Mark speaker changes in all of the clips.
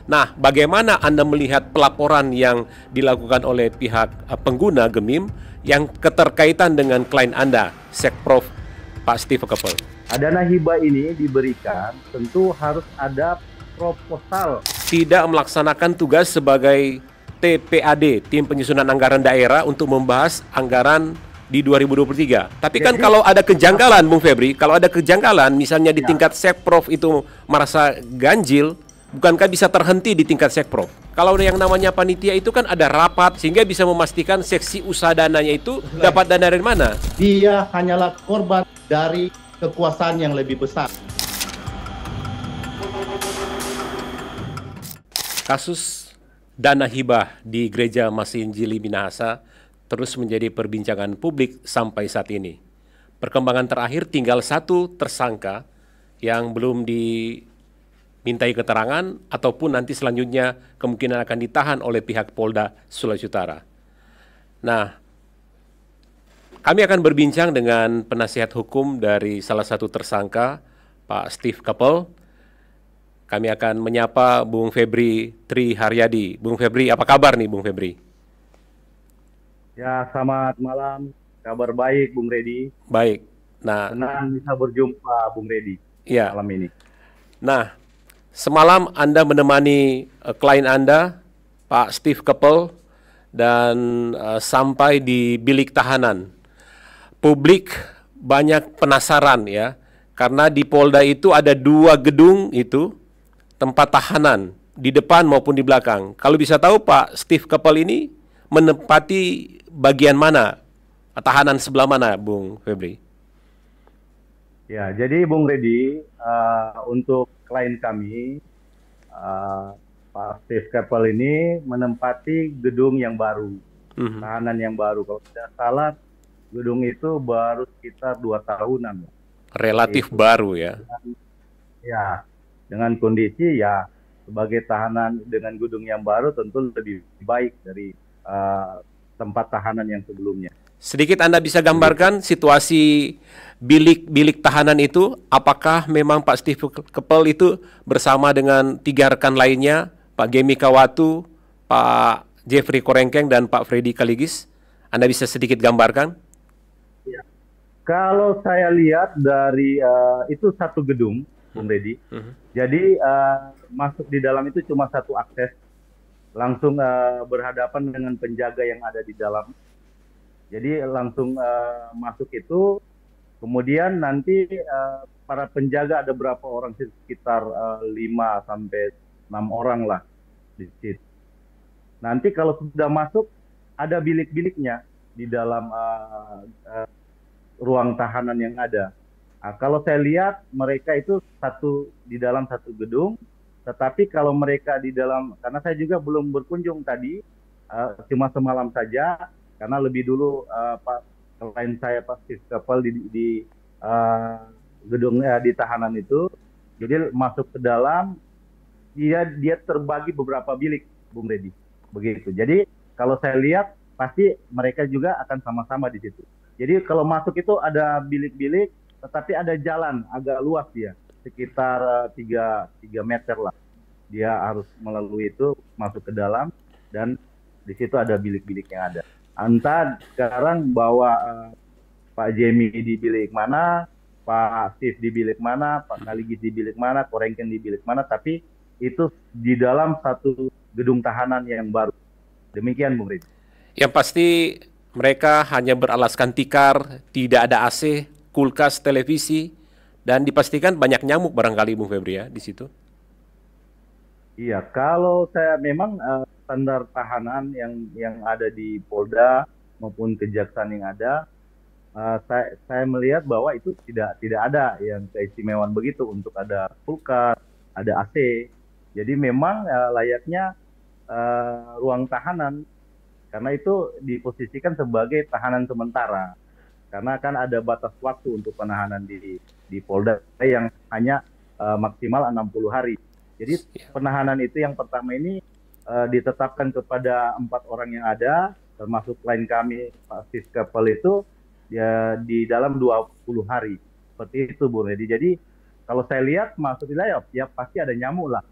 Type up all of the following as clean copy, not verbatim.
Speaker 1: Nah, bagaimana Anda melihat pelaporan yang dilakukan oleh pihak pengguna Gemim yang keterkaitan dengan klien Anda, Sekprov Pak Steve Keppel?
Speaker 2: Dana hibah ini diberikan tentu harus ada proposal.
Speaker 1: Tidak melaksanakan tugas sebagai TPAD, Tim Penyusunan Anggaran Daerah, untuk membahas anggaran di 2023. Tapi kan
Speaker 2: Jadi,
Speaker 1: kalau ada kejanggalan, Bung Febri, kalau ada kejanggalan, misalnya di
Speaker 2: ya,
Speaker 1: tingkat Sekprov itu merasa ganjil, bukankah bisa terhenti di tingkat Sekprov? Kalau yang namanya panitia itu kan ada rapat, sehingga bisa memastikan seksi usaha dananya itu dapat dana dari mana?
Speaker 2: dia hanyalah korban dari kekuasaan yang lebih besar.
Speaker 1: Kasus dana hibah di Gereja Masin Jili Minahasa terus menjadi perbincangan publik sampai saat ini. Perkembangan terakhir tinggal satu tersangka yang belum dimintai keterangan ataupun nanti selanjutnya kemungkinan akan ditahan oleh pihak Polda Sulawesi Utara. Nah, kami akan berbincang dengan penasihat hukum dari salah satu tersangka, Pak Steve Keppel. Kami akan menyapa Bung Febri Tri Haryadi. Bung Febri, apa kabar nih Bung Febri?
Speaker 2: Ya, selamat malam. Kabar baik, Bung Redi.
Speaker 1: Baik. Nah,
Speaker 2: Senang bisa berjumpa, Bung Redi,
Speaker 1: ya.
Speaker 2: malam ini.
Speaker 1: Nah, semalam Anda menemani klien Anda, Pak Steve Keppel, dan sampai di bilik tahanan. Publik banyak penasaran ya, karena di Polda itu ada 2 gedung itu, tempat tahanan, di depan maupun di belakang. Kalau bisa tahu Pak Steve Keppel ini menempati bagian mana? Tahanan sebelah mana, Bung Febri?
Speaker 2: Ya, jadi Bung Redi, untuk klien kami, Pak Steve Keppel ini menempati gedung yang baru, tahanan yang baru. Kalau tidak salah, gedung itu baru sekitar 2 tahunan.
Speaker 1: Relatif baru ya.
Speaker 2: Ya, dengan kondisi ya sebagai tahanan dengan gedung yang baru tentu lebih baik dari tempat tahanan yang sebelumnya.
Speaker 1: Sedikit Anda bisa gambarkan situasi bilik tahanan itu, apakah memang Pak Steve Keppel itu bersama dengan 3 rekan lainnya, Pak Gemi Kawatu, Pak Jeffrey Korengkeng, dan Pak Freddy Kaligis? Anda bisa sedikit gambarkan?
Speaker 2: Ya. Kalau saya lihat dari itu satu gedung, Bung Redi. Jadi masuk di dalam itu cuma satu akses, langsung berhadapan dengan penjaga yang ada di dalam. Jadi langsung masuk itu, kemudian nanti para penjaga ada berapa orang, sekitar 5 sampai 6 orang lah di situ. Nanti kalau sudah masuk, ada bilik-biliknya di dalam ruang tahanan yang ada. Nah, kalau saya lihat mereka itu di dalam satu gedung, tetapi kalau mereka di dalam, karena saya juga belum berkunjung tadi, cuma semalam saja, karena lebih dulu Pak klien saya Pak Steve Keppel di gedungnya di tahanan itu, jadi masuk ke dalam, dia terbagi beberapa bilik, Bung Redi, begitu. Jadi kalau saya lihat pasti mereka juga akan sama-sama di situ. Jadi kalau masuk itu ada bilik-bilik, tetapi ada jalan agak luas dia, sekitar 3 meter lah. Dia harus melalui itu, masuk ke dalam, dan di situ ada bilik-bilik yang ada. Entah sekarang bawa Pak Jemi di bilik mana, Pak Steve di bilik mana, Pak Kaligis di bilik mana, Korengken di bilik mana, tapi itu di dalam satu gedung tahanan yang baru. Demikian, Bung Rizky.
Speaker 1: Yang pasti mereka hanya beralaskan tikar, tidak ada AC, kulkas, televisi, dan dipastikan banyak nyamuk barangkali, Bung Febri, ya, di situ.
Speaker 2: Iya, kalau saya memang standar tahanan yang ada di Polda maupun kejaksaan yang ada, saya melihat bahwa itu tidak ada yang keistimewaan begitu untuk ada kulkas, ada AC. Jadi memang layaknya ruang tahanan, karena itu diposisikan sebagai tahanan sementara. Karena kan ada batas waktu untuk penahanan di Polda yang hanya maksimal 60 hari. Jadi penahanan itu yang pertama ini ditetapkan kepada 4 orang yang ada, termasuk klien kami Pak Steve Keppel itu ya di dalam 20 hari. Seperti itu, Bu Redi. Jadi kalau saya lihat masuk wilayah, ya pasti ada nyamuk lah.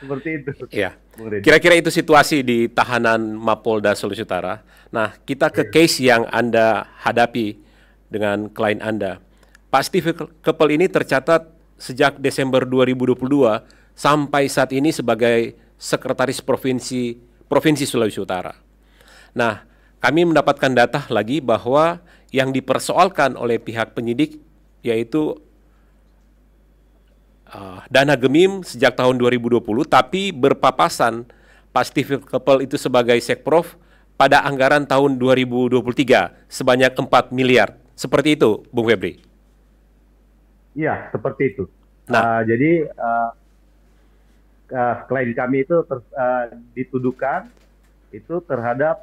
Speaker 2: Seperti itu,
Speaker 1: Ya,
Speaker 2: Bung Redi.
Speaker 1: kira-kira itu situasi di tahanan Mapolda Sulawesi Utara. Nah, kita ke case yang Anda hadapi dengan klien Anda. Pak Steve Keppel ini tercatat sejak Desember 2022 sampai saat ini sebagai Sekretaris Provinsi Sulawesi Utara. Nah, kami mendapatkan data lagi bahwa yang dipersoalkan oleh pihak penyidik yaitu dana Gemim sejak tahun 2020, tapi berpapasan Pak Steve Keppel itu sebagai Sekprov pada anggaran tahun 2023 sebanyak 4 miliar. Seperti itu, Bung Febri.
Speaker 2: Iya, seperti itu.
Speaker 1: Nah,
Speaker 2: Jadi klien kami itu dituduhkan itu terhadap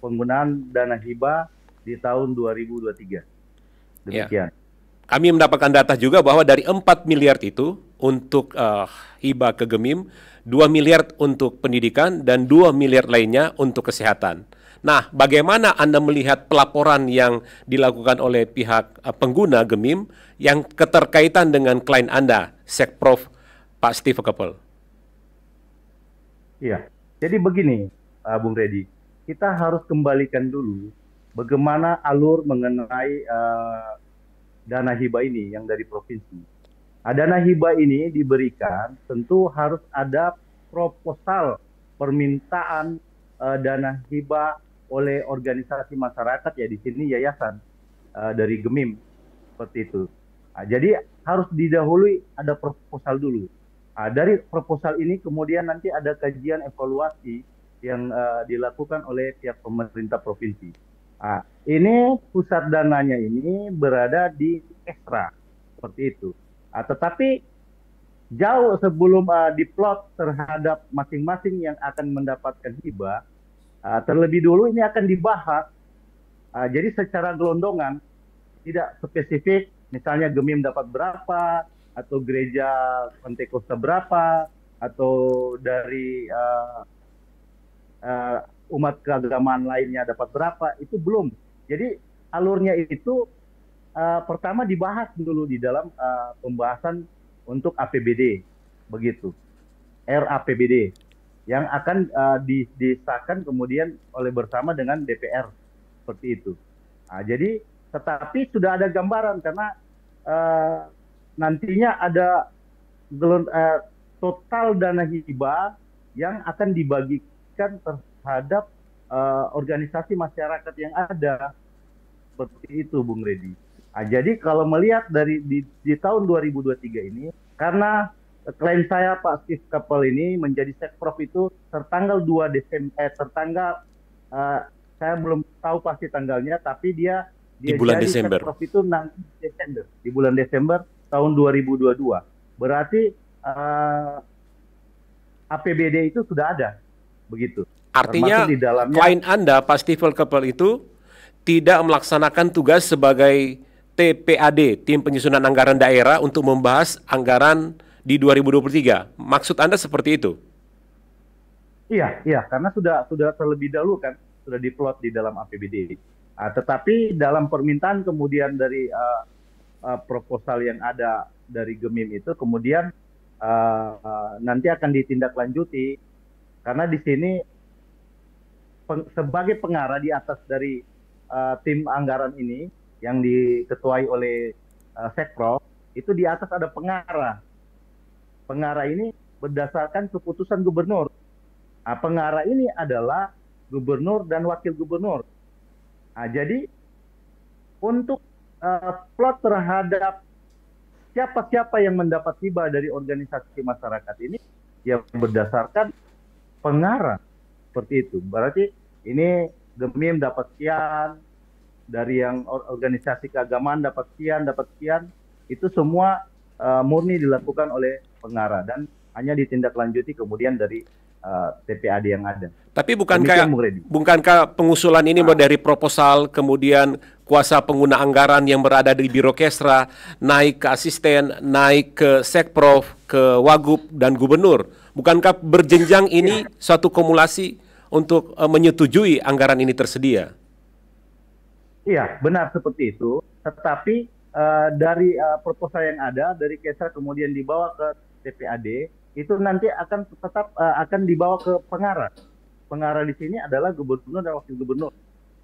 Speaker 2: penggunaan dana hibah di tahun 2023.
Speaker 1: ya.
Speaker 2: Demikian.
Speaker 1: Kami mendapatkan data juga bahwa dari 4 miliar itu untuk hibah ke Gemim, 2 miliar untuk pendidikan, dan 2 miliar lainnya untuk kesehatan. Nah, bagaimana Anda melihat pelaporan yang dilakukan oleh pihak pengguna Gemim yang keterkaitan dengan klien Anda, Sekprov Pak Steve Keppel?
Speaker 2: Iya. Jadi begini, Bung Redi, kita harus kembalikan dulu bagaimana alur mengenai dana hibah ini yang dari provinsi. Dana hibah ini diberikan tentu harus ada proposal permintaan dana hibah oleh organisasi masyarakat, ya di sini yayasan dari Gemim seperti itu. Jadi harus didahului ada proposal dulu. Dari proposal ini kemudian nanti ada kajian evaluasi yang dilakukan oleh pihak pemerintah provinsi. Ini pusat dananya ini berada di Ekstra, seperti itu. Tetapi jauh sebelum diplot terhadap masing-masing yang akan mendapatkan hibah, terlebih dulu ini akan dibahas. Jadi secara gelondongan, tidak spesifik, misalnya Gemim dapat berapa, atau gereja Pantekosta berapa, atau dari umat keagamaan lainnya dapat berapa, itu belum. Jadi alurnya itu pertama dibahas dulu di dalam pembahasan untuk APBD, begitu, RAPBD, yang akan disahkan kemudian oleh bersama dengan DPR, seperti itu. Jadi tetapi sudah ada gambaran karena nantinya ada total dana hibah yang akan dibagikan terhadap organisasi masyarakat yang ada, seperti itu, Bung Redi. Jadi kalau melihat dari di tahun 2023 ini, karena klien saya Pak Steve Keppel ini menjadi Sekprov itu tertanggal 2 Desember, saya belum tahu pasti tanggalnya, tapi dia
Speaker 1: di bulan
Speaker 2: jadi
Speaker 1: Desember.
Speaker 2: Sekprov itu nanti Desember, di bulan Desember tahun 2022. Berarti APBD itu sudah ada, begitu.
Speaker 1: Artinya
Speaker 2: Termasuk di dalamnya,
Speaker 1: klien Anda, Pak Steve Keppel itu tidak melaksanakan tugas sebagai TPAD, Tim Penyusunan Anggaran Daerah, untuk membahas anggaran di 2023. Maksud Anda seperti itu?
Speaker 2: iya, karena sudah terlebih dahulu kan, sudah diplot di dalam APBD. Tetapi dalam permintaan kemudian dari proposal yang ada dari Gemim itu, kemudian nanti akan ditindaklanjuti, karena di sini sebagai pengarah di atas dari tim anggaran ini yang diketuai oleh Sekprov, itu di atas ada pengarah. Pengarah ini berdasarkan keputusan gubernur. Pengarah ini adalah gubernur dan wakil gubernur. Jadi untuk plot terhadap siapa-siapa yang mendapat hibah dari organisasi masyarakat ini, yang berdasarkan pengarah, seperti itu. Berarti ini Gemim dapat sekian, dari yang organisasi keagamaan dapat sekian, itu semua murni dilakukan oleh pengarah dan hanya ditindaklanjuti kemudian dari TPAD yang ada.
Speaker 1: Tapi bukankah pengusulan ini dari proposal, kemudian kuasa pengguna anggaran yang berada di Biro Kesra, naik ke asisten, naik ke Sekprov, ke Wagub, dan Gubernur? Bukankah berjenjang ini suatu kumulasi untuk menyetujui anggaran ini tersedia?
Speaker 2: Iya, benar seperti itu. Tetapi dari proposal yang ada dari Kesra kemudian dibawa ke TPAD, itu nanti akan tetap akan dibawa ke pengarah. Pengarah di sini adalah gubernur dan wakil gubernur.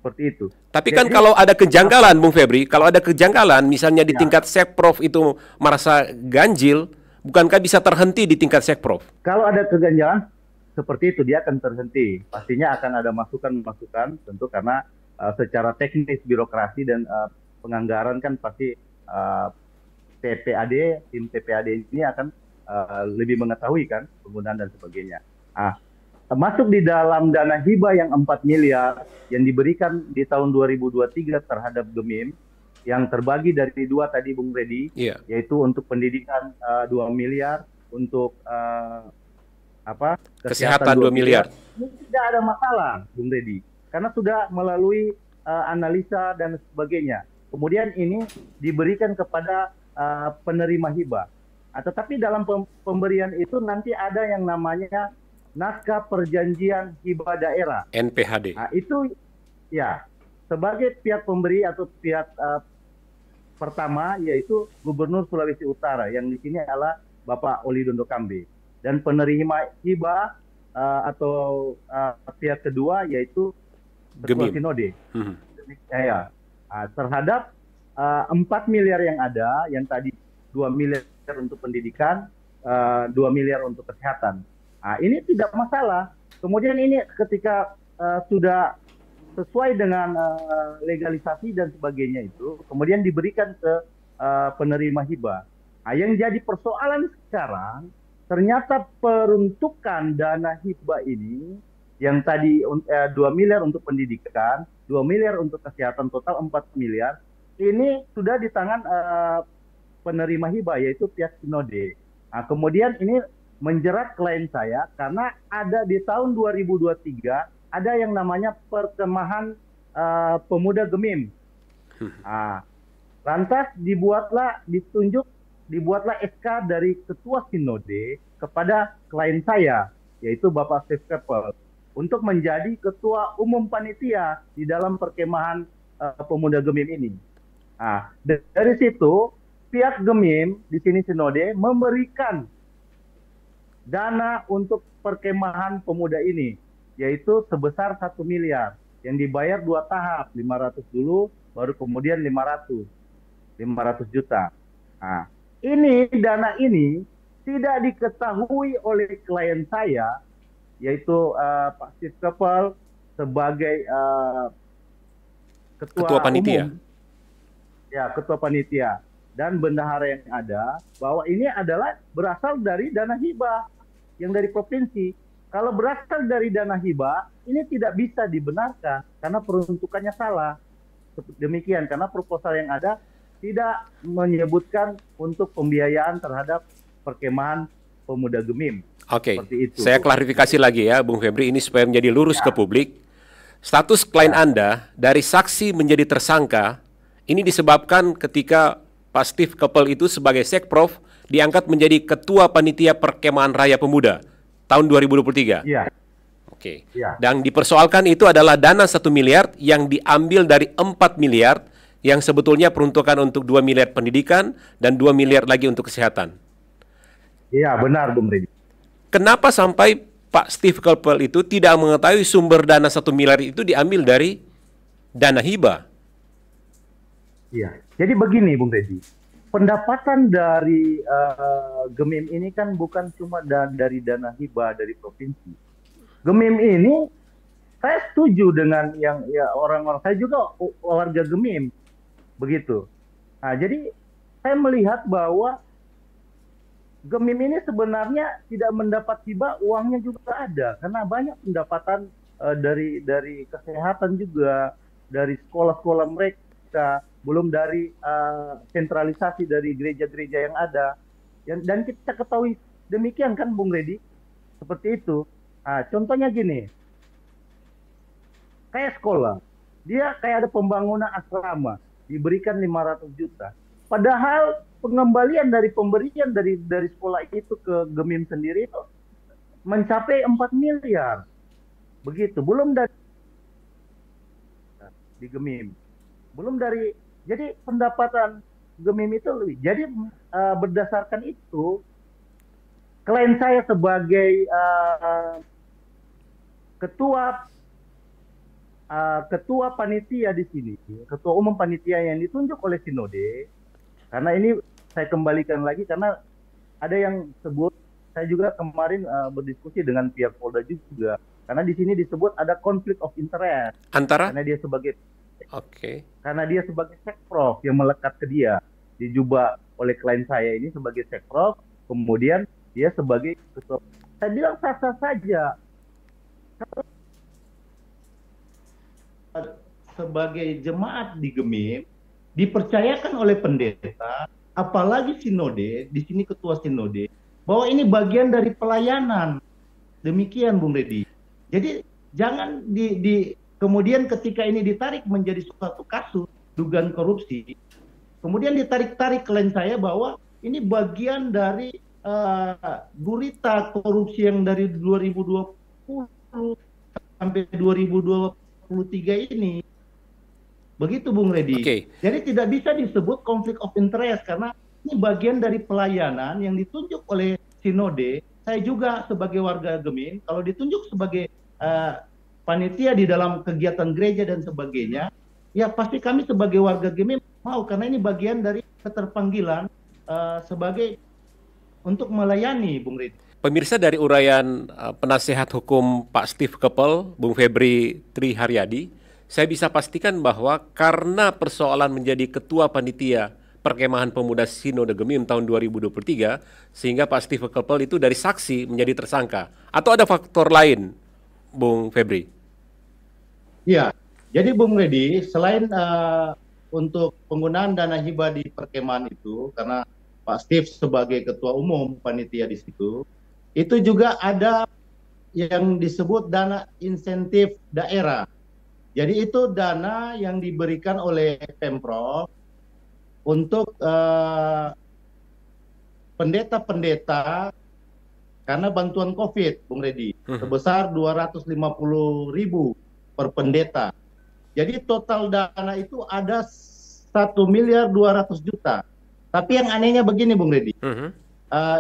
Speaker 2: Seperti itu.
Speaker 1: Tapi kan
Speaker 2: Jadi
Speaker 1: kalau ada kejanggalan, Bung Febri, kalau ada kejanggalan, misalnya di
Speaker 2: ya,
Speaker 1: tingkat Sekprov itu merasa ganjil, bukankah bisa terhenti di tingkat Sekprov?
Speaker 2: kalau ada keganjalan seperti itu dia akan terhenti. Pastinya akan ada masukan-masukan tentu karena secara teknis birokrasi dan penganggaran kan pasti TPAD, tim TPAD ini akan lebih mengetahui kan penggunaan dan sebagainya. Ah, masuk di dalam dana hibah yang 4 miliar yang diberikan di tahun 2023 terhadap Gemim yang terbagi dari dua tadi Bung Redi,
Speaker 1: Iya.
Speaker 2: yaitu untuk pendidikan 2 miliar, untuk
Speaker 1: Kesehatan 2 miliar.
Speaker 2: Ini tidak ada masalah, Bung Redi, karena sudah melalui analisa dan sebagainya. Kemudian ini diberikan kepada penerima hibah. Tetapi dalam pemberian itu nanti ada yang namanya naskah perjanjian hibah daerah.
Speaker 1: NPHD.
Speaker 2: Nah, itu ya sebagai pihak pemberi atau pihak pertama yaitu Gubernur Sulawesi Utara yang di sini adalah Bapak Oli Dondo Kambe, dan penerima hibah atau pihak kedua yaitu Ketua
Speaker 1: Gemim.
Speaker 2: Sinode. Ya, terhadap 4 miliar yang ada, yang tadi 2 miliar untuk pendidikan, 2 miliar untuk kesehatan. Nah, ini tidak masalah. Kemudian ini ketika sudah sesuai dengan legalisasi dan sebagainya itu, kemudian diberikan ke penerima hibah. Nah, yang jadi persoalan sekarang, ternyata peruntukan dana hibah ini, yang tadi 2 miliar untuk pendidikan, 2 miliar untuk kesehatan, total 4 miliar, ini sudah di tangan penerima hibah, yaitu pihak Sinode. Nah, kemudian ini menjerat klien saya karena ada di tahun 2023 ada yang namanya Perkemahan Pemuda Gemim. Lantas dibuatlah SK dari Ketua Sinode kepada klien saya, yaitu Bapak Steve Keppel, untuk menjadi Ketua Umum Panitia di dalam Perkemahan Pemuda Gemim ini. Nah, dari situ pihak Gemim di sini Sinode memberikan dana untuk perkemahan pemuda ini, yaitu sebesar 1 miliar yang dibayar 2 tahap, 500 dulu, baru kemudian 500 juta. Nah, dana ini tidak diketahui oleh klien saya, yaitu Pak Steve Keppel sebagai
Speaker 1: Ketua panitia.
Speaker 2: umum, ya ketua panitia, dan bendahara yang ada, bahwa ini adalah berasal dari dana hibah yang dari provinsi. Kalau berasal dari dana hibah, ini tidak bisa dibenarkan karena peruntukannya salah. Demikian, karena proposal yang ada tidak menyebutkan untuk pembiayaan terhadap perkemahan pemuda Gemim.
Speaker 1: Oke,
Speaker 2: Seperti itu.
Speaker 1: saya klarifikasi lagi ya, Bung Febri, ini supaya menjadi lurus ke publik. Status klien Anda dari saksi menjadi tersangka, ini disebabkan ketika Pak Steve Keppel itu sebagai Sekprov diangkat menjadi Ketua Panitia Perkemahan Raya Pemuda tahun 2023.
Speaker 2: Iya.
Speaker 1: Oke.
Speaker 2: Ya.
Speaker 1: Dan dipersoalkan itu adalah dana 1 miliar yang diambil dari 4 miliar yang sebetulnya peruntukan untuk 2 miliar pendidikan dan 2 miliar lagi untuk kesehatan.
Speaker 2: Iya, benar Bung Redi.
Speaker 1: Kenapa sampai Pak Steve Keppel itu tidak mengetahui sumber dana 1 miliar itu diambil dari dana hibah?
Speaker 2: Iya. Jadi begini Bung Redi, pendapatan dari Gemim ini kan bukan cuma dari dana hibah dari provinsi. Gemim ini, saya setuju dengan yang ya orang-orang, saya juga warga Gemim, begitu. Nah, jadi saya melihat bahwa Gemim ini sebenarnya tidak mendapat hibah, uangnya juga ada, karena banyak pendapatan dari kesehatan juga, dari sekolah-sekolah mereka, belum dari sentralisasi dari gereja-gereja yang ada. Dan kita ketahui demikian kan Bung Redi, seperti itu. Nah, contohnya gini, kayak sekolah, dia kayak ada pembangunan asrama, diberikan 500 juta. Padahal pengembalian dari pemberian dari sekolah itu ke Gemim sendiri itu mencapai 4 miliar. Begitu, belum dari di Gemim. Belum dari, jadi pendapatan Gemim itu lebih. Jadi berdasarkan itu, klien saya sebagai ketua ketua panitia di sini, ketua umum panitia yang ditunjuk oleh Sinode, karena ini saya kembalikan lagi karena ada yang sebut, saya juga kemarin berdiskusi dengan pihak Polda juga, karena di sini disebut ada konflik of interest
Speaker 1: Antara?
Speaker 2: karena dia sebagai
Speaker 1: Oke.
Speaker 2: karena dia sebagai sekprov yang melekat ke dia, dijubah oleh klien saya ini sebagai sekprov, kemudian dia sebagai ketua. Saya bilang sah-sah saja. Sebagai jemaat di Gemim dipercayakan oleh pendeta, apalagi sinode, di sini ketua sinode, bahwa ini bagian dari pelayanan. Demikian Bung Redi. Jadi jangan kemudian ketika ini ditarik menjadi suatu kasus dugaan korupsi, kemudian ditarik-tarik klien saya bahwa ini bagian dari gurita korupsi yang dari 2020 sampai 2023 ini. Begitu Bung Redi.
Speaker 1: Oke.
Speaker 2: Jadi tidak bisa disebut konflik of interest karena ini bagian dari pelayanan yang ditunjuk oleh sinode. Saya juga sebagai warga Gemim, kalau ditunjuk sebagai panitia di dalam kegiatan gereja dan sebagainya, ya pasti kami sebagai warga Gemim mau, karena ini bagian dari keterpanggilan sebagai untuk melayani, Bung Redi.
Speaker 1: Pemirsa, dari uraian penasihat hukum Pak Steve Keppel, Bung Febri Triharyadi, saya bisa pastikan bahwa karena persoalan menjadi ketua panitia Perkemahan Pemuda Sinode Gemim tahun 2023, sehingga Pak Steve Keppel itu dari saksi menjadi tersangka. Atau ada faktor lain, Bung Febri?
Speaker 2: Ya, jadi Bung Redi, selain untuk penggunaan dana hibah di perkemahan itu, karena Pak Steve sebagai ketua umum panitia di situ, itu juga ada yang disebut dana insentif daerah. Jadi itu dana yang diberikan oleh Pemprov untuk pendeta-pendeta karena bantuan COVID, Bung Redi, sebesar 250.000 per pendeta. Jadi total dana itu ada 1.200.000.000. Tapi yang anehnya begini, Bung Redi,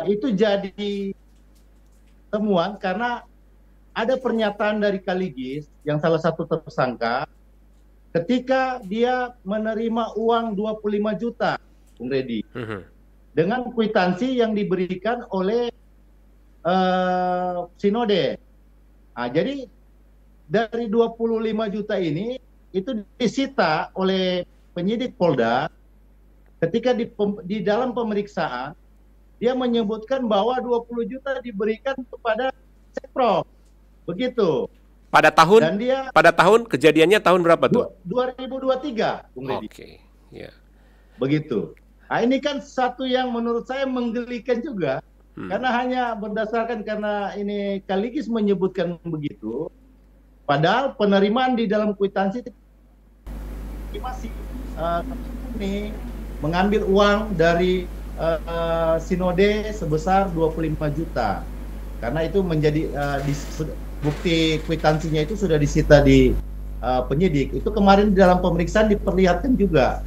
Speaker 2: itu jadi temuan karena ada pernyataan dari Kaligis yang salah satu tersangka ketika dia menerima uang 25 juta, Bung Redi, dengan kwitansi yang diberikan oleh sinode. Nah, jadi dari 25 juta ini itu disita oleh penyidik Polda ketika di dalam pemeriksaan dia menyebutkan bahwa 20 juta diberikan kepada Sekprov. Begitu.
Speaker 1: Pada tahun
Speaker 2: Dan dia
Speaker 1: kejadiannya tahun berapa tuh?
Speaker 2: 2023, Bung Redi.
Speaker 1: Oke, ya.
Speaker 2: Begitu. Nah, ini kan satu yang menurut saya menggelikan juga. Karena hanya berdasarkan karena ini Kaligis menyebutkan begitu. Padahal penerimaan di dalam kwitansi masih ini mengambil uang dari sinode sebesar 25 juta. Karena itu menjadi bukti kwitansinya itu sudah disita di penyidik. Itu kemarin dalam pemeriksaan diperlihatkan juga.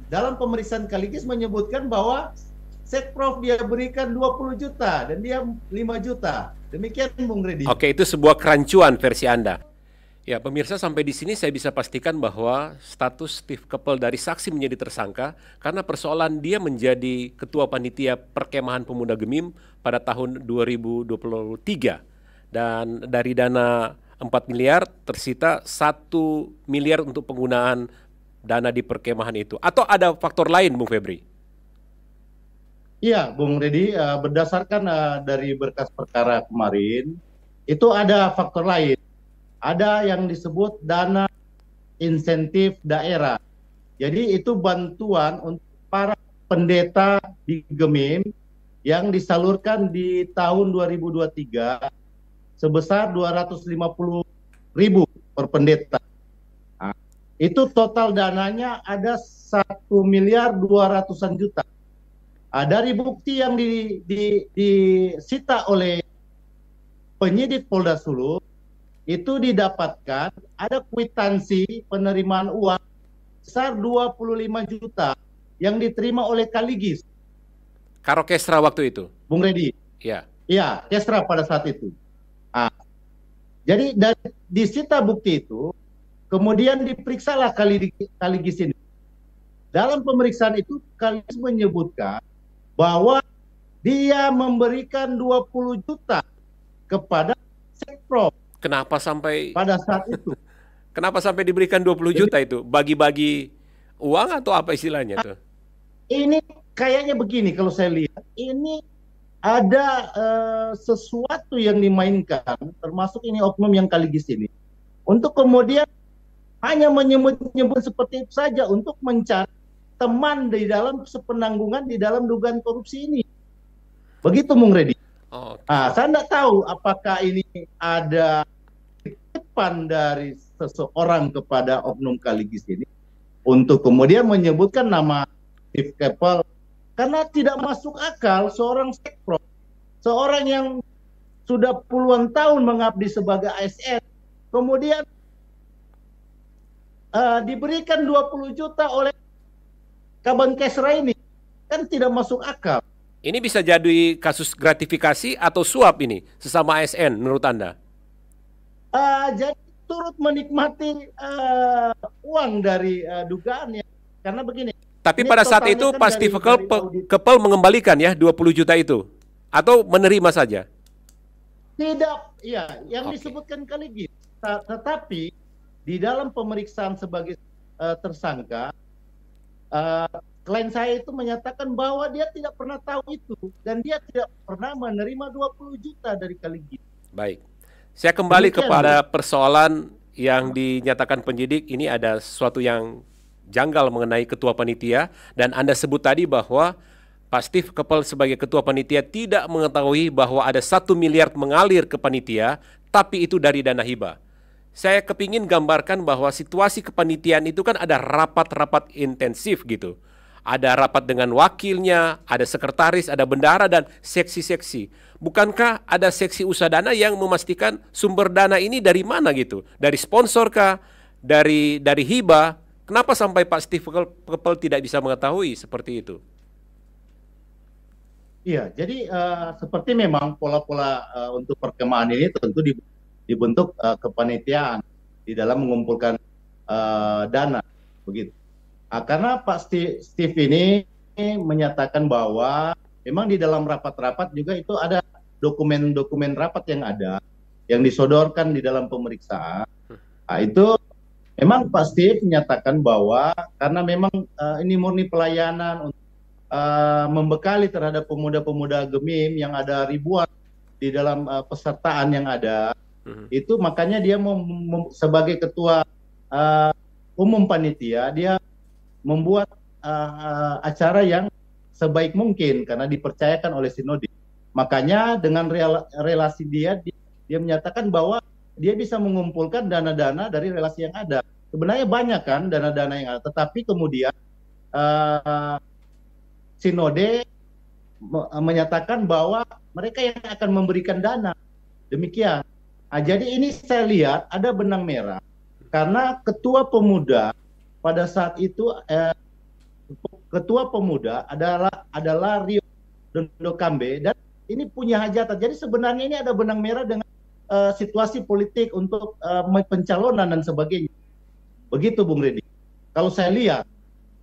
Speaker 2: Dalam pemeriksaan Kaligis menyebutkan bahwa Sekprov dia berikan 20 juta dan dia 5 juta. Demikian Bung Redi.
Speaker 1: Oke, itu sebuah kerancuan versi Anda. Ya, pemirsa, sampai di sini saya bisa pastikan bahwa status Steve Keppel dari saksi menjadi tersangka karena persoalan dia menjadi ketua panitia Perkemahan Pemuda Gemim pada tahun 2023. Dan dari dana 4 miliar tersita 1 miliar untuk penggunaan dana di perkemahan itu. Atau ada faktor lain, Bung Febri?
Speaker 2: Iya, Bung Redi, berdasarkan dari berkas perkara kemarin, itu ada faktor lain. Ada yang disebut dana insentif daerah. Jadi itu bantuan untuk para pendeta di Gemim yang disalurkan di tahun 2023 sebesar 250.000 per pendeta. Nah, itu total dananya ada 1.200.000.000 juta. Dari bukti yang disita oleh penyidik Polda Sulut, itu didapatkan ada kwitansi penerimaan uang besar 25 juta yang diterima oleh Kaligis.
Speaker 1: Karokesra waktu itu?
Speaker 2: Bung Redi.
Speaker 1: Ya.
Speaker 3: Iya, Kesra pada saat itu. Ah, jadi dari disita bukti itu, kemudian diperiksalah Kaligis ini. Dalam pemeriksaan itu Kaligis menyebutkan bahwa dia memberikan 20 juta kepada Sekprop
Speaker 1: Kenapa sampai
Speaker 3: pada saat itu.
Speaker 1: kenapa sampai diberikan 20
Speaker 3: Jadi
Speaker 1: juta itu? Bagi-bagi uang atau apa istilahnya tuh?
Speaker 3: ini kayaknya begini kalau saya lihat, ini ada sesuatu yang dimainkan, termasuk ini oknum yang Kaligis ini, untuk kemudian hanya menyebut-nyebut seperti itu saja untuk mencari teman di dalam sepenanggungan di dalam dugaan korupsi ini. Begitu, Bung Redi.
Speaker 1: Oke.
Speaker 3: Saya tidak tahu apakah ini ada titipan dari seseorang kepada oknum Kaligis ini untuk kemudian menyebutkan nama Steve Keppel, karena tidak masuk akal seorang Sekprop, seorang yang sudah puluhan tahun mengabdi sebagai ASN, kemudian diberikan 20 juta oleh Kaban Kesra ini, kan tidak masuk akal.
Speaker 1: Ini bisa jadi kasus gratifikasi atau suap ini sesama ASN menurut Anda?
Speaker 3: Jadi turut menikmati uang dari dugaannya, karena begini.
Speaker 1: Tapi
Speaker 3: Ini
Speaker 1: pada saat
Speaker 3: totalnya
Speaker 1: itu
Speaker 3: kan
Speaker 1: Pak
Speaker 3: dari
Speaker 1: Steve
Speaker 3: audit.
Speaker 1: Keppel mengembalikan ya 20 juta itu atau menerima saja?
Speaker 3: Tidak, ya, yang
Speaker 1: Oke.
Speaker 3: disebutkan Kaligis. Tetapi di dalam pemeriksaan sebagai tersangka, klien saya itu menyatakan bahwa dia tidak pernah tahu itu dan dia tidak pernah menerima 20 juta dari Kaligis.
Speaker 1: Baik. Saya kembali
Speaker 3: Demikian,
Speaker 1: kepada persoalan yang dinyatakan penyidik. Ini ada sesuatu yang janggal mengenai ketua panitia dan Anda sebut tadi bahwa Pak Steve Keppel sebagai ketua panitia tidak mengetahui bahwa ada 1 miliar mengalir ke panitia, tapi itu dari dana hibah. Saya kepingin gambarkan bahwa situasi kepanitiaan itu kan ada rapat-rapat intensif gitu. Ada rapat dengan wakilnya, ada sekretaris, ada bendahara, dan seksi-seksi. Bukankah ada seksi usaha dana yang memastikan sumber dana ini dari mana gitu? Dari sponsor kah? Dari hibah? Kenapa sampai Pak Steve Keppel tidak bisa mengetahui seperti itu?
Speaker 3: Iya, jadi seperti memang pola-pola untuk perkemahan ini tentu dibentuk kepanitiaan di dalam mengumpulkan dana, begitu. Karena Pak Steve ini menyatakan bahwa memang di dalam rapat-rapat juga itu ada dokumen-dokumen rapat yang ada, yang disodorkan di dalam pemeriksaan. Itu memang Pak Steve menyatakan bahwa karena memang ini murni pelayanan untuk membekali terhadap pemuda-pemuda Gemim yang ada ribuan di dalam pesertaan yang ada, itu makanya dia sebagai ketua umum panitia, dia membuat acara yang sebaik mungkin karena dipercayakan oleh Sinode. Makanya dengan relasi dia menyatakan bahwa dia bisa mengumpulkan dana-dana dari relasi yang ada. Sebenarnya banyak kan dana-dana yang ada, tetapi kemudian Sinode menyatakan bahwa mereka yang akan memberikan dana. Demikian. Jadi ini saya lihat ada benang merah karena ketua pemuda pada saat itu ketua pemuda adalah Rio Dondokambe dan ini punya hajatan. Jadi sebenarnya ini ada benang merah dengan situasi politik untuk pencalonan dan sebagainya. Begitu, Bung Redi. Kalau saya lihat,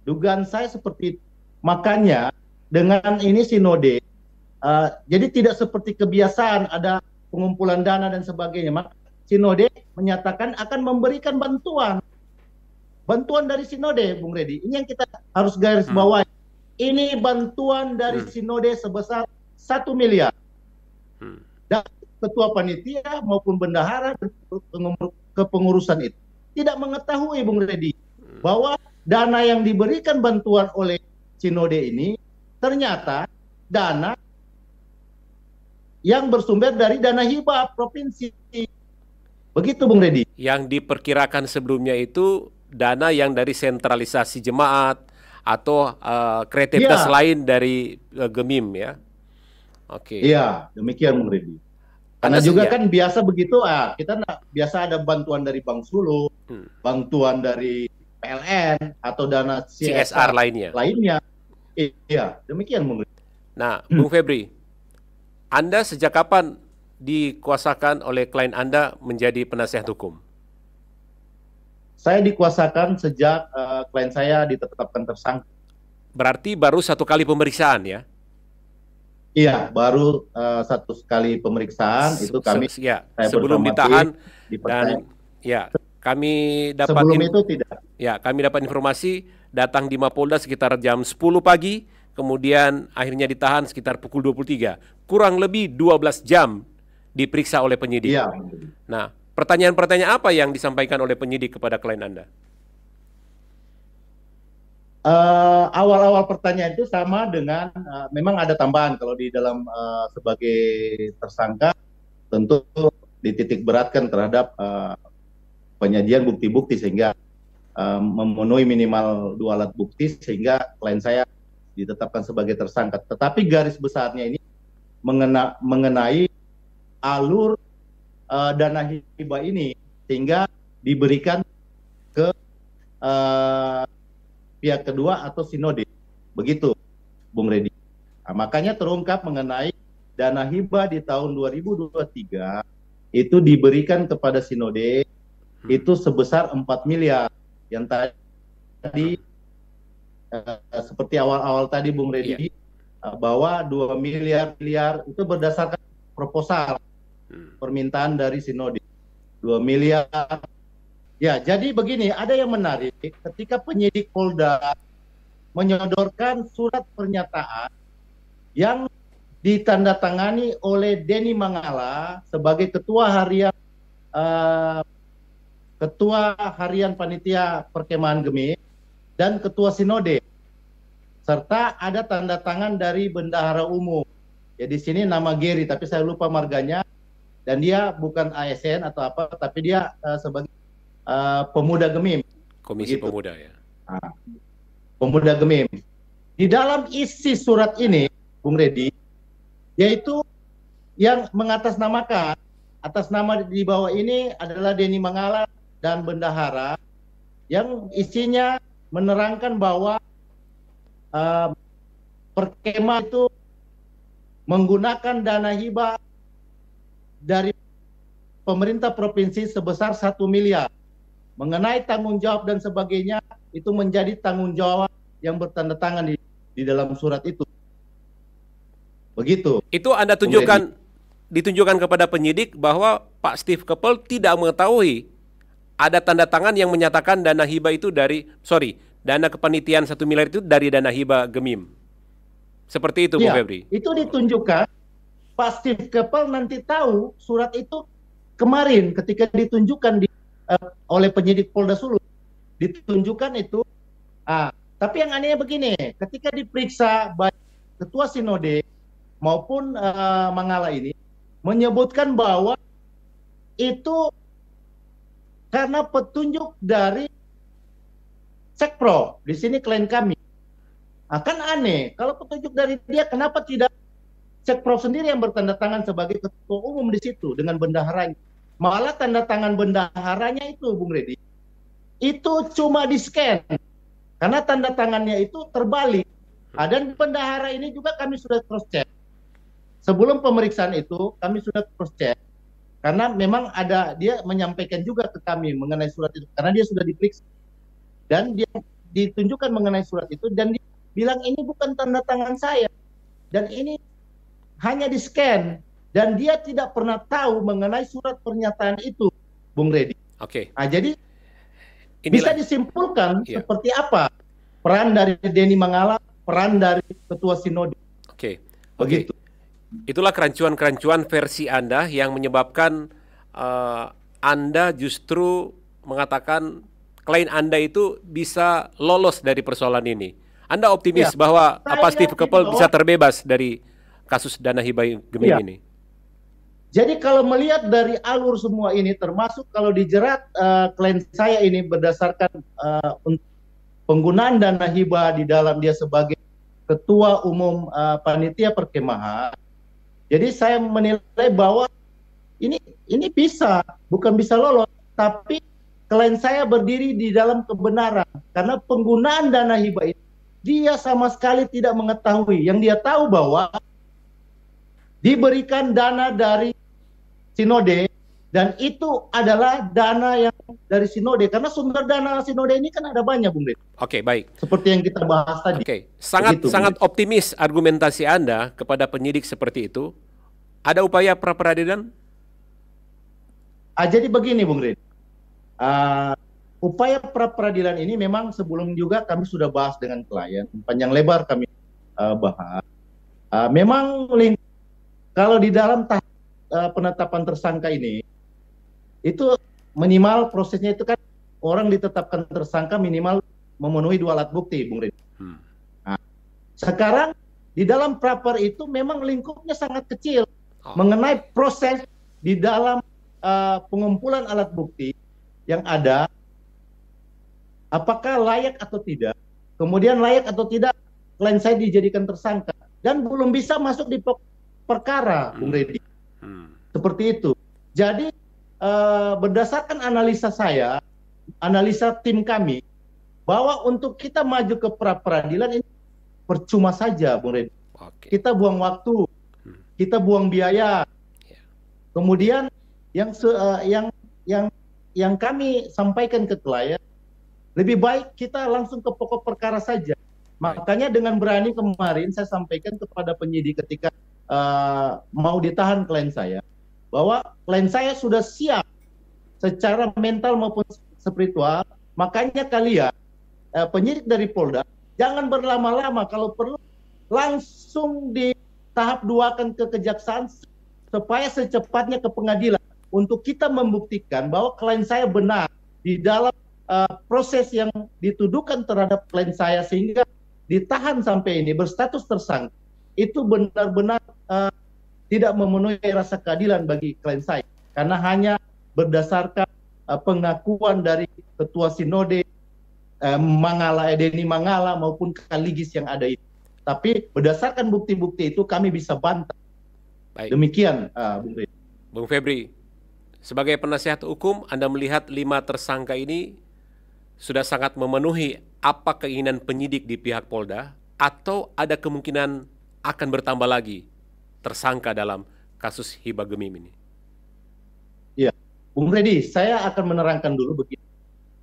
Speaker 3: dugaan saya seperti itu. Makanya dengan ini Sinode, jadi tidak seperti kebiasaan ada pengumpulan dana dan sebagainya. Maka Sinode menyatakan akan memberikan bantuan dari Sinode, Bung Redi. Ini yang kita harus garis bawahi. Ini bantuan dari Sinode sebesar 1 miliar. Dan ketua panitia maupun bendahara kepengurusan itu tidak mengetahui, Bung Redi, bahwa dana yang diberikan bantuan oleh Sinode ini ternyata dana yang bersumber dari dana hibah provinsi. Begitu, Bung Redi.
Speaker 1: Yang diperkirakan sebelumnya itu dana yang dari sentralisasi jemaat atau kreativitas lain dari Gemim ya. Oke.
Speaker 3: Iya, demikian, Bung Redi. Karena juga kan biasa begitu, kita biasa ada bantuan dari Bank Sulu, bantuan dari PLN atau dana CSR
Speaker 1: lainnya.
Speaker 3: Iya, demikian, Bung Redi.
Speaker 1: Nah, Bung Febri, Anda sejak kapan dikuasakan oleh klien Anda menjadi penasihat hukum?
Speaker 3: Saya dikuasakan sejak klien saya ditetapkan tersangka.
Speaker 1: Berarti baru 1 kali pemeriksaan ya?
Speaker 3: Iya, baru 1 kali pemeriksaan itu kami
Speaker 1: Ya,
Speaker 3: saya
Speaker 1: sebelum
Speaker 3: bersama
Speaker 1: ditahan
Speaker 3: tim dipercaya.
Speaker 1: dan ya kami dapat
Speaker 3: Sebelum itu tidak.
Speaker 1: ya, kami dapat informasi datang di Mapolda sekitar jam 10 pagi, kemudian akhirnya ditahan sekitar pukul 23. Kurang lebih 12 jam diperiksa oleh penyidik.
Speaker 3: Iya.
Speaker 1: Nah, pertanyaan-pertanyaan apa yang disampaikan oleh penyidik kepada klien Anda?
Speaker 3: Awal-awal pertanyaan itu sama dengan memang ada tambahan kalau di dalam sebagai tersangka tentu dititik beratkan terhadap penyajian bukti-bukti sehingga memenuhi minimal 2 alat bukti sehingga klien saya ditetapkan sebagai tersangka. Tetapi garis besarnya ini mengenai alur dana hibah ini sehingga diberikan ke pihak kedua atau sinode. Begitu, Bung Redi. Nah, makanya terungkap mengenai dana hibah di tahun 2023 itu diberikan kepada sinode itu sebesar 4 miliar. Yang tadi seperti awal-awal tadi Bung Redi bahwa 2 miliar itu berdasarkan proposal permintaan dari sinode. 2 miliar. Ya, jadi begini, ada yang menarik ketika penyidik Polda menyodorkan surat pernyataan yang ditandatangani oleh Denny Mangala sebagai ketua harian panitia perkemahan Gemim dan ketua sinode, serta ada tanda tangan dari bendahara umum. Ya, di sini nama Gary, tapi saya lupa marganya, dan dia bukan ASN atau apa, tapi dia sebagai pemuda Gemim.
Speaker 1: Komisi
Speaker 3: begitu.
Speaker 1: Pemuda ya.
Speaker 3: Pemuda Gemim. Di dalam isi surat ini, Bung Redi, yaitu yang mengatasnamakan, atas nama di bawah ini adalah Denny Mangala dan bendahara, yang isinya menerangkan bahwa perkemah itu menggunakan dana hibah dari pemerintah provinsi sebesar 1 miliar. Mengenai tanggung jawab dan sebagainya, itu menjadi tanggung jawab yang bertanda tangan di dalam surat itu. Begitu.
Speaker 1: Itu Anda ditunjukkan kepada penyidik bahwa Pak Steve Keppel tidak mengetahui ada tanda tangan yang menyatakan dana hibah itu dana kepanitiaan 1 miliar itu dari dana hibah Gemim. Seperti itu, Bung Febri.
Speaker 3: Itu ditunjukkan, Pak Steve Keppel nanti tahu surat itu kemarin ketika ditunjukkan oleh penyidik Polda Sulut, ditunjukkan itu. Tapi yang anehnya begini, ketika diperiksa baik ketua sinode maupun Mangala ini menyebutkan bahwa itu karena petunjuk dari Sekpro. Di sini klien kami. Kan aneh, kalau petunjuk dari dia, kenapa tidak Sekpro sendiri yang bertanda tangan sebagai ketua umum di situ dengan bendaharanya? Malah tanda tangan bendaharanya itu, Bung Redi, itu cuma di-scan. Karena tanda tangannya itu terbalik. Dan bendahara ini juga kami sudah cross-check. Sebelum pemeriksaan itu, kami sudah cross-check. Karena memang dia menyampaikan juga ke kami mengenai surat itu. Karena dia sudah diperiksa. Dan dia ditunjukkan mengenai surat itu. Dan dia bilang ini bukan tanda tangan saya. Dan ini hanya di-scan. Dan dia tidak pernah tahu mengenai surat pernyataan itu, Bung Redi.
Speaker 1: Oke.
Speaker 3: Jadi bisa disimpulkan seperti apa peran dari Denny Mangala, peran dari ketua sinode.
Speaker 1: Oke.
Speaker 3: Begitu.
Speaker 1: Itulah kerancuan-kerancuan versi Anda yang menyebabkan Anda justru mengatakan klien Anda itu bisa lolos dari persoalan ini. Anda optimis bahwa Steve Keppel bisa terbebas dari kasus dana hibah Gemim ini?
Speaker 3: Jadi kalau melihat dari alur semua ini, termasuk kalau dijerat klien saya ini berdasarkan penggunaan dana hibah di dalam dia sebagai ketua umum panitia perkemahan. Jadi saya menilai bahwa ini bukan bisa lolos, tapi klien saya berdiri di dalam kebenaran karena penggunaan dana hibah itu dia sama sekali tidak mengetahui. Yang dia tahu bahwa diberikan dana dari sinode, dan itu adalah dana yang dari sinode, karena sumber dana sinode ini kan ada banyak, Bung Redi.
Speaker 1: Oke, baik.
Speaker 3: Seperti yang kita bahas tadi.
Speaker 1: Oke, sangat
Speaker 3: Begitu,
Speaker 1: sangat
Speaker 3: Bung Redi.
Speaker 1: optimis argumentasi Anda kepada penyidik seperti itu. Ada upaya pra-peradilan?
Speaker 3: Jadi begini, Bung Redi. Upaya pra-peradilan ini memang sebelum juga kami sudah bahas dengan klien, panjang lebar kami bahas. Memang kalau di dalam tahap penetapan tersangka ini, itu minimal prosesnya itu kan orang ditetapkan tersangka minimal memenuhi 2 alat bukti, Bung Redi. Nah, sekarang di dalam pra-per itu memang lingkupnya sangat kecil mengenai proses di dalam pengumpulan alat bukti yang ada, apakah layak atau tidak, kemudian layak atau tidak klien saya dijadikan tersangka, dan belum bisa masuk di perkara, Bung Redi. Seperti itu. Jadi berdasarkan analisa saya, analisa tim kami, bahwa untuk kita maju ke pra-peradilan ini percuma saja, Bung Redi. Kita buang waktu, kita buang biaya. Kemudian yang kami sampaikan ke klien, lebih baik kita langsung ke pokok perkara saja. Makanya dengan berani kemarin saya sampaikan kepada penyidik ketika mau ditahan klien saya, bahwa klien saya sudah siap secara mental maupun spiritual. Makanya kalian penyidik dari Polda jangan berlama-lama, kalau perlu langsung di tahap 2 kan ke kejaksaan, supaya secepatnya ke pengadilan untuk kita membuktikan bahwa klien saya benar di dalam proses yang dituduhkan terhadap klien saya, sehingga ditahan sampai ini berstatus tersangka itu benar-benar tidak memenuhi rasa keadilan bagi klien saya, karena hanya berdasarkan pengakuan dari ketua sinode Denny Mangala maupun Kaligis yang ada itu. Tapi berdasarkan bukti-bukti itu kami bisa bantah.
Speaker 1: Baik.
Speaker 3: Demikian,
Speaker 1: Bung Febri, sebagai penasihat hukum, Anda melihat 5 tersangka ini sudah sangat memenuhi apa keinginan penyidik di pihak Polda, atau ada kemungkinan akan bertambah lagi tersangka dalam kasus Hibah Gemim ini?
Speaker 3: Ya, Bung Redi, saya akan menerangkan dulu begini.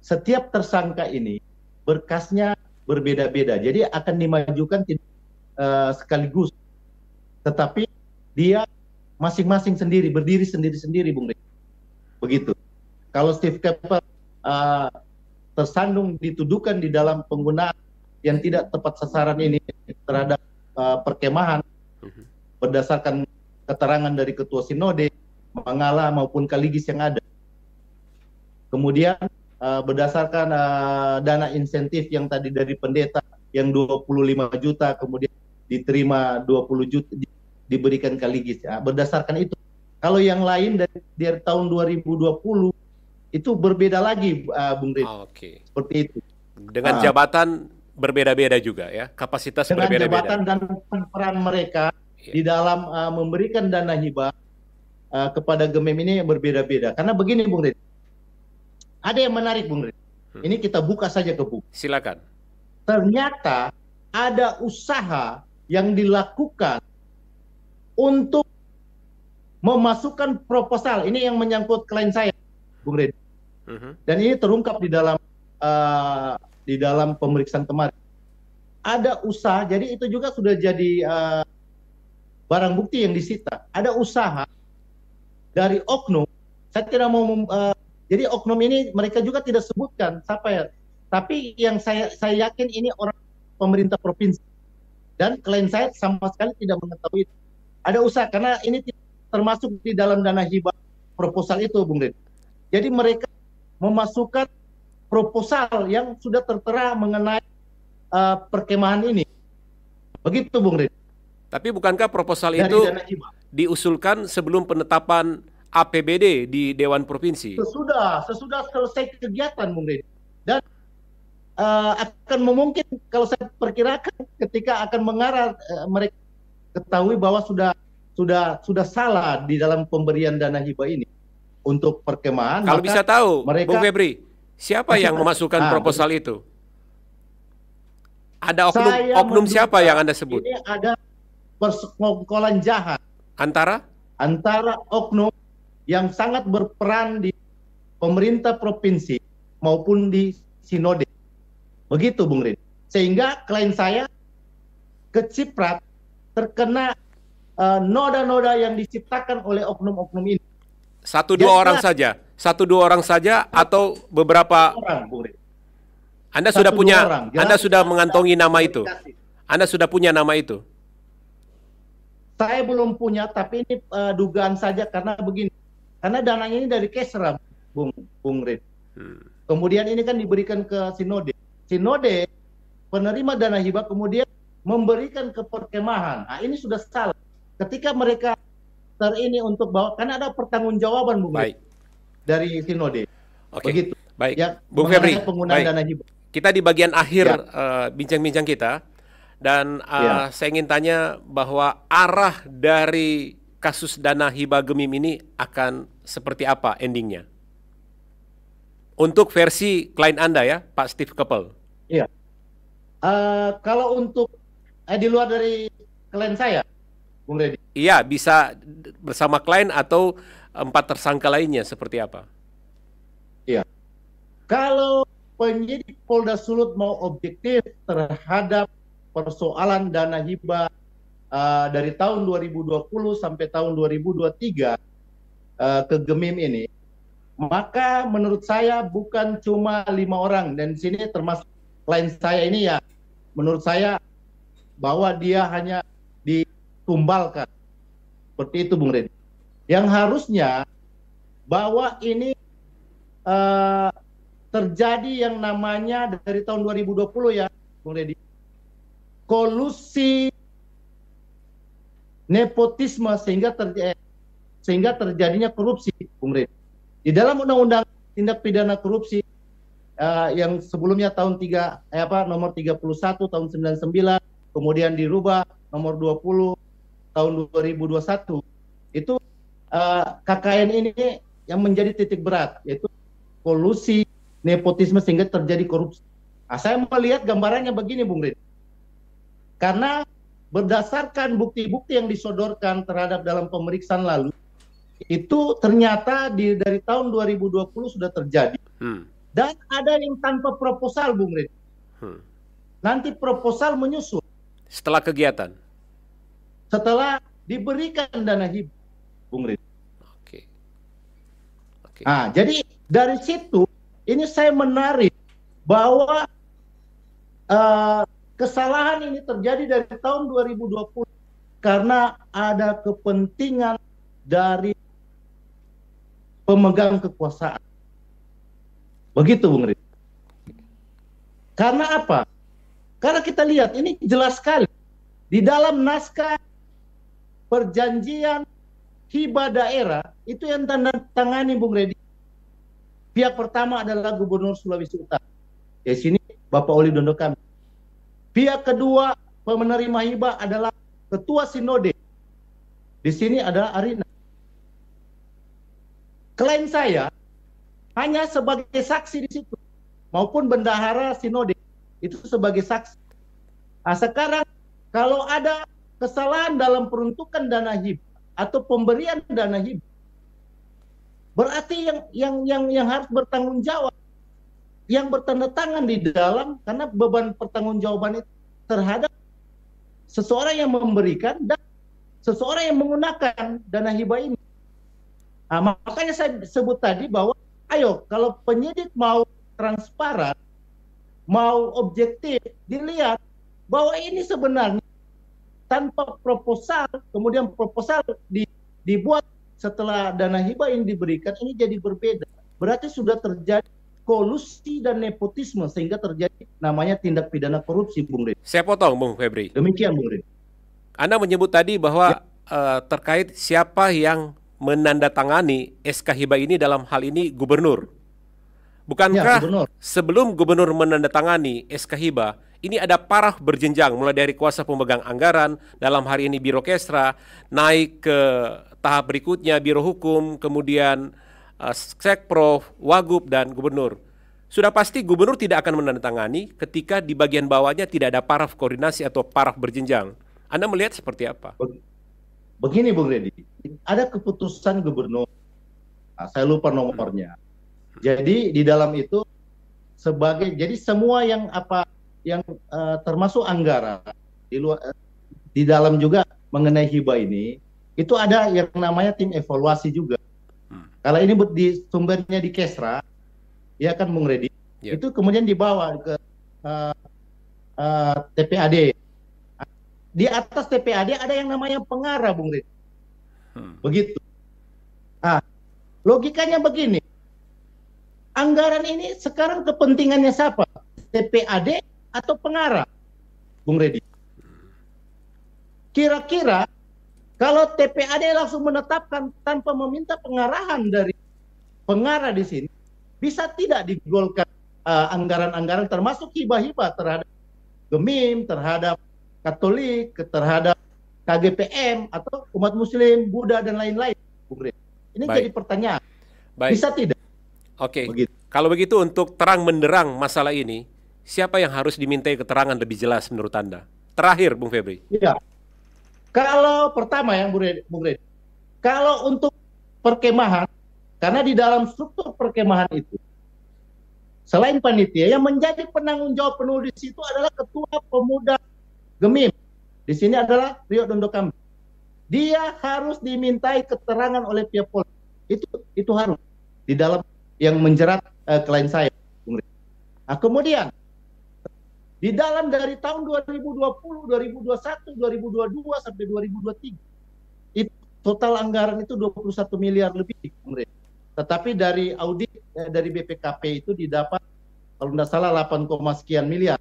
Speaker 3: Setiap tersangka ini berkasnya berbeda-beda, jadi akan dimajukan sekaligus, tetapi dia masing-masing sendiri, berdiri sendiri-sendiri, Bung Redi. Begitu. Kalau Steve Keppel tersandung dituduhkan di dalam penggunaan yang tidak tepat sasaran ini terhadap perkemahan, berdasarkan keterangan dari ketua sinode Mangala maupun Kaligis yang ada. Kemudian berdasarkan dana insentif yang tadi dari pendeta yang 25 juta kemudian diterima 20 juta diberikan Kaligis. Berdasarkan itu. Kalau yang lain dari tahun 2020 itu berbeda lagi, Bung Redi. Seperti itu.
Speaker 1: Dengan jabatan berbeda-beda juga ya, kapasitas berbeda-beda.
Speaker 3: Dengan jabatan dan peran mereka di dalam memberikan dana hibah kepada Gemim ini berbeda-beda. Karena begini, Bung Redi. Ada yang menarik, Bung Redi. Ini kita buka saja ke buku.
Speaker 1: Silakan.
Speaker 3: Ternyata ada usaha yang dilakukan untuk memasukkan proposal. Ini yang menyangkut klien saya, Bung Redi. Dan ini terungkap di dalam pemeriksaan kemarin. Ada usaha, jadi itu juga sudah jadi barang bukti yang disita. Ada usaha dari oknum. Saya tidak mau jadi oknum ini mereka juga tidak sebutkan siapa ya. Tapi yang saya yakin ini orang pemerintah provinsi. Dan klien saya sama sekali tidak mengetahui. Ada usaha karena ini termasuk di dalam dana hibah proposal itu, Bung Redi. Jadi mereka memasukkan proposal yang sudah tertera mengenai perkemahan ini. Begitu, Bung Redi.
Speaker 1: Tapi bukankah proposal itu diusulkan sebelum penetapan APBD di Dewan Provinsi? Sesudah selesai kegiatan, Bung Redi. Dan akan memungkin kalau saya perkirakan ketika akan mengarah mereka ketahui bahwa sudah salah di dalam pemberian dana hibah ini untuk perkemahan. Kalau bisa tahu, Bung Febri, siapa yang memasukkan proposal itu? Ada oknum siapa yang Anda sebut?
Speaker 3: Ini ada persekongkolan jahat antara oknum yang sangat berperan di pemerintah provinsi maupun di sinode. Begitu, Bung Rin. Sehingga klien saya keciprat terkena noda-noda yang diciptakan oleh oknum-oknum ini.
Speaker 1: Satu dua orang saja atau beberapa
Speaker 3: orang, Bung Rin.
Speaker 1: Anda sudah punya,
Speaker 3: orang.
Speaker 1: Anda sudah mengantongi nama itu. Anda sudah punya nama itu.
Speaker 3: Saya belum punya, tapi ini dugaan saja karena begini. Karena dananya ini dari Kesra, Bung Rin. Kemudian ini kan diberikan ke sinode. Sinode penerima dana hibah kemudian memberikan ke perkemahan. Nah, ini sudah salah. Ketika mereka ini untuk bawa, karena ada pertanggungjawaban, Bung Rin, dari sinode.
Speaker 1: Oke.
Speaker 3: Begitu.
Speaker 1: Baik,
Speaker 3: Ya,
Speaker 1: Bung Febri.
Speaker 3: Penggunaan dana hibah.
Speaker 1: Kita di bagian akhir bincang-bincang kita, dan saya ingin tanya bahwa arah dari kasus dana hibah Gemim ini akan seperti apa endingnya? Untuk versi klien Anda ya, Pak Steve Keppel.
Speaker 3: Iya. Kalau untuk di luar dari klien saya, Bung Reddy.
Speaker 1: Iya, bisa bersama klien atau 4 tersangka lainnya seperti apa?
Speaker 3: Iya. Kalau penyidik Polda Sulut mau objektif terhadap persoalan dana hibah dari tahun 2020 sampai tahun 2023 ke Gemim ini, maka menurut saya bukan cuma 5 orang, dan di sini termasuk klien saya ini ya, menurut saya bahwa dia hanya ditumbalkan. Seperti itu, Bung Reddy. Yang harusnya bahwa ini terjadi yang namanya dari tahun 2020 ya, Bung Reddy, kolusi nepotisme sehingga terjadinya korupsi, Bung Reddy. Di dalam Undang-Undang Tindak Pidana Korupsi yang sebelumnya nomor 31 tahun 99, kemudian dirubah nomor 20 tahun 2021, itu KKN ini yang menjadi titik berat, yaitu kolusi nepotisme sehingga terjadi korupsi. Nah, saya melihat gambarannya begini, Bung Rin. Karena berdasarkan bukti-bukti yang disodorkan terhadap dalam pemeriksaan lalu, itu ternyata dari tahun 2020 sudah terjadi. Dan ada yang tanpa proposal, Bung Rin. Nanti proposal menyusul.
Speaker 1: Setelah kegiatan?
Speaker 3: Setelah diberikan dana hibah, Bung Rin.
Speaker 1: Oke.
Speaker 3: Nah, jadi dari situ, ini saya menarik bahwa kesalahan ini terjadi dari tahun 2020 karena ada kepentingan dari pemegang kekuasaan. Begitu, Bung Rin. Karena apa? Karena kita lihat ini jelas sekali di dalam naskah perjanjian hibah daerah itu yang tanda tangani, Bung Reddy. Pihak pertama adalah Gubernur Sulawesi Utara. Di sini Bapak Oli Dondo Kamil. Pihak kedua penerima hibah adalah Ketua Sinode. Di sini adalah Arina. Klien saya hanya sebagai saksi di situ, maupun bendahara Sinode itu sebagai saksi. Nah, sekarang kalau ada kesalahan dalam peruntukan dana hibah atau pemberian dana hibah, berarti yang harus bertanggung jawab, yang bertanda tangan di dalam, karena beban pertanggungjawaban itu terhadap seseorang yang memberikan dan seseorang yang menggunakan dana hibah ini. Nah, makanya saya sebut tadi bahwa ayo kalau penyidik mau transparan, mau objektif, dilihat bahwa ini sebenarnya tanpa proposal, kemudian proposal dibuat setelah dana hibah yang diberikan, ini jadi berbeda. Berarti sudah terjadi kolusi dan nepotisme sehingga terjadi namanya tindak pidana korupsi, Bung Rin.
Speaker 1: Saya potong, Bung Febri.
Speaker 3: Demikian, Bung Rin.
Speaker 1: Anda menyebut tadi bahwa terkait siapa yang menandatangani SK hibah ini, dalam hal ini gubernur. Bukankah
Speaker 3: gubernur.
Speaker 1: Sebelum gubernur menandatangani SK hibah, ini ada paraf berjenjang mulai dari kuasa pemegang anggaran, dalam hari ini Biro Kesra, naik ke tahap berikutnya Biro Hukum, kemudian Sekprov, Wagub, dan Gubernur. Sudah pasti gubernur tidak akan menandatangani ketika di bagian bawahnya tidak ada paraf koordinasi atau paraf berjenjang. Anda melihat seperti apa?
Speaker 3: begini Bung Redi, ada keputusan gubernur, saya lupa nomornya. Jadi di dalam itu jadi semua yang termasuk anggaran di dalam juga mengenai hibah ini itu ada yang namanya tim evaluasi juga. Kalau ini di sumbernya di Kesra, ya kan Bung Redi, itu kemudian dibawa ke TPAD. Di atas TPAD ada yang namanya pengarah, Bung Redi. Begitu. Logikanya begini. Anggaran ini sekarang kepentingannya siapa? TPAD atau pengarah, Bung Redi? Kira-kira kalau TPAD langsung menetapkan tanpa meminta pengarahan dari pengarah di sini, bisa tidak digolkan anggaran-anggaran termasuk hibah-hibah terhadap Gemim, terhadap Katolik, terhadap KGPM atau umat Muslim, Buddha dan lain-lain, Bung Redi? Ini jadi pertanyaan. Bisa tidak?
Speaker 1: Oke. Kalau begitu untuk terang menderang masalah ini, siapa yang harus dimintai keterangan lebih jelas menurut Anda? Terakhir, Bung Febri.
Speaker 3: Iya. Kalau pertama ya, Bung Redi, kalau untuk perkemahan, karena di dalam struktur perkemahan itu, selain panitia, yang menjadi penanggung jawab penuh di situ adalah Ketua Pemuda Gemim. Di sini adalah Rio Dondokambi. Dia harus dimintai keterangan oleh pihak polisi. Itu harus di dalam yang menjerat klien saya, Bung Redi. Kemudian di dalam dari tahun 2020, 2021, 2022 sampai 2023 itu total anggaran itu 21 miliar lebih, Bung Redi. Tetapi dari audit dari BPKP itu didapat kalau tidak salah 8, sekian miliar.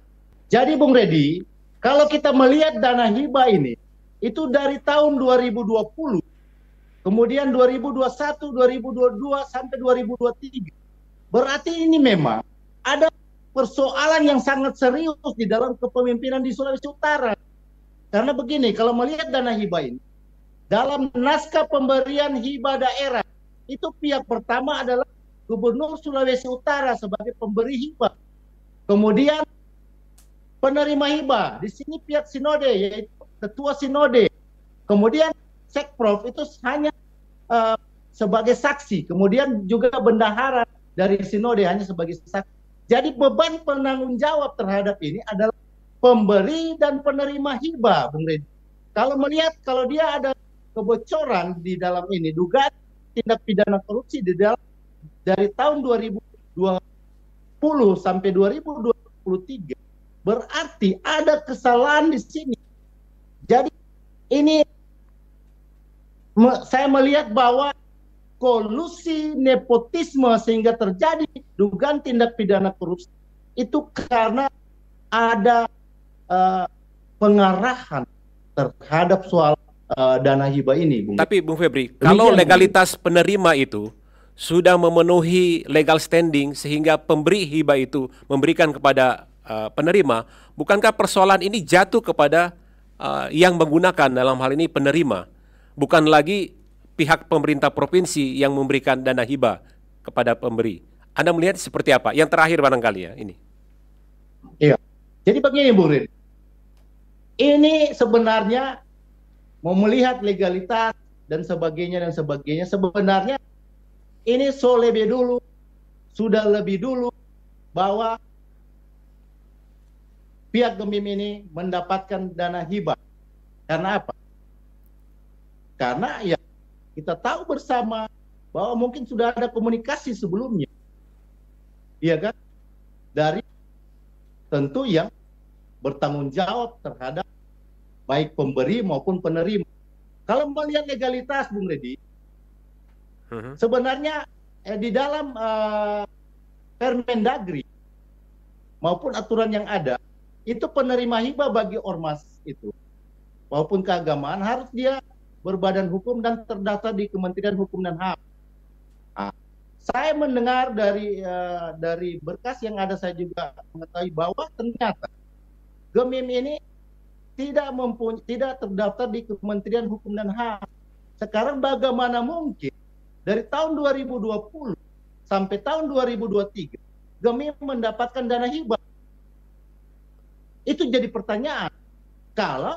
Speaker 3: Jadi Bung Redi, kalau kita melihat dana hibah ini itu dari tahun 2020, kemudian 2021, 2022 sampai 2023. Berarti ini memang ada persoalan yang sangat serius di dalam kepemimpinan di Sulawesi Utara. Karena begini, kalau melihat dana hibah ini, dalam naskah pemberian hibah daerah, itu pihak pertama adalah Gubernur Sulawesi Utara sebagai pemberi hibah. Kemudian penerima hibah, di sini pihak sinode, yaitu Ketua Sinode. Kemudian Sekprov itu hanya sebagai saksi, kemudian juga bendahara dari sinode hanya sebagai saksi. Jadi beban penanggung jawab terhadap ini adalah pemberi dan penerima hibah, Bung Redi. Kalau melihat kalau dia ada kebocoran di dalam ini, dugaan tindak pidana korupsi di dalam dari tahun 2020 sampai 2023, berarti ada kesalahan di sini. Jadi ini saya melihat bahwa kolusi nepotisme sehingga terjadi dugaan tindak pidana korupsi itu karena ada pengarahan terhadap soal dana hibah ini, Bung.
Speaker 1: Tapi Bung Febri, kalau legalitas penerima itu sudah memenuhi legal standing sehingga pemberi hibah itu memberikan kepada penerima, bukankah persoalan ini jatuh kepada yang menggunakan, dalam hal ini penerima, bukan lagi pihak pemerintah provinsi yang memberikan dana hibah kepada pemberi? Anda melihat seperti apa? Yang terakhir barangkali ya ini.
Speaker 3: Iya. Jadi begini, Bung Redi. Ini sebenarnya mau melihat legalitas dan sebagainya, sebenarnya ini sudah lebih dulu bahwa pihak Gemim ini mendapatkan dana hibah. Karena apa? Karena ya kita tahu bersama bahwa mungkin sudah ada komunikasi sebelumnya, iya kan? Dari tentu yang bertanggung jawab terhadap baik pemberi maupun penerima. Kalau melihat legalitas, Bung Redi, sebenarnya di dalam Permendagri maupun aturan yang ada, itu penerima hibah bagi ormas itu maupun keagamaan harus dia berbadan hukum dan terdaftar di Kementerian Hukum dan HAM. Saya mendengar dari berkas yang ada, saya juga mengetahui bahwa ternyata Gemim ini tidak terdaftar di Kementerian Hukum dan HAM. Sekarang bagaimana mungkin dari tahun 2020 sampai tahun 2023 Gemim mendapatkan dana hibah? Itu jadi pertanyaan. Kalau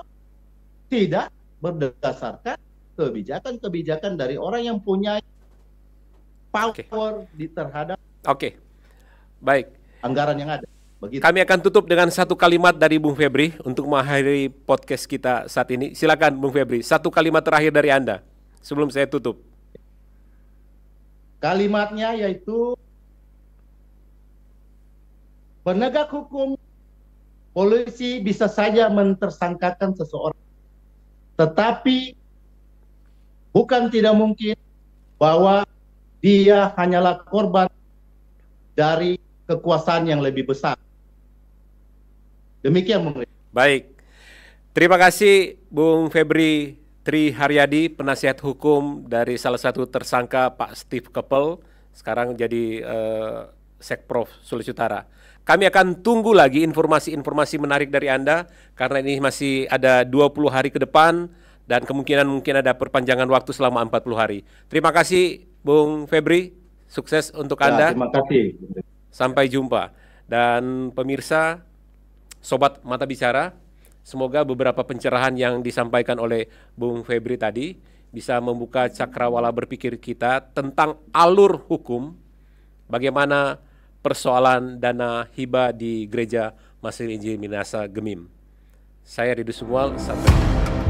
Speaker 3: tidak berdasarkan kebijakan-kebijakan dari orang yang punya power terhadap
Speaker 1: Oke, baik.
Speaker 3: anggaran yang ada. Begitu.
Speaker 1: Kami akan tutup dengan satu kalimat dari Bung Febri untuk mengakhiri podcast kita saat ini. Silakan Bung Febri, satu kalimat terakhir dari Anda sebelum saya tutup.
Speaker 3: Kalimatnya yaitu penegak hukum, polisi bisa saja mentersangkakan seseorang, tetapi bukan tidak mungkin bahwa dia hanyalah korban dari kekuasaan yang lebih besar. Demikian, Bung.
Speaker 1: Baik, terima kasih Bung Febri Tri Haryadi, penasihat hukum dari salah satu tersangka Pak Steve Keppel, sekarang jadi Sekprov Sulawesi Utara. Kami akan tunggu lagi informasi-informasi menarik dari Anda, karena ini masih ada 20 hari ke depan, dan kemungkinan mungkin ada perpanjangan waktu selama 40 hari. Terima kasih Bung Febri, sukses untuk Anda.
Speaker 3: Terima kasih.
Speaker 1: Sampai jumpa. Dan pemirsa, Sobat Mata Bicara, semoga beberapa pencerahan yang disampaikan oleh Bung Febri tadi bisa membuka cakrawala berpikir kita tentang alur hukum, bagaimana persoalan dana hibah di Gereja Masih Injil Minahasa Gemim. Saya Ridho Sumual, sampai jumpa.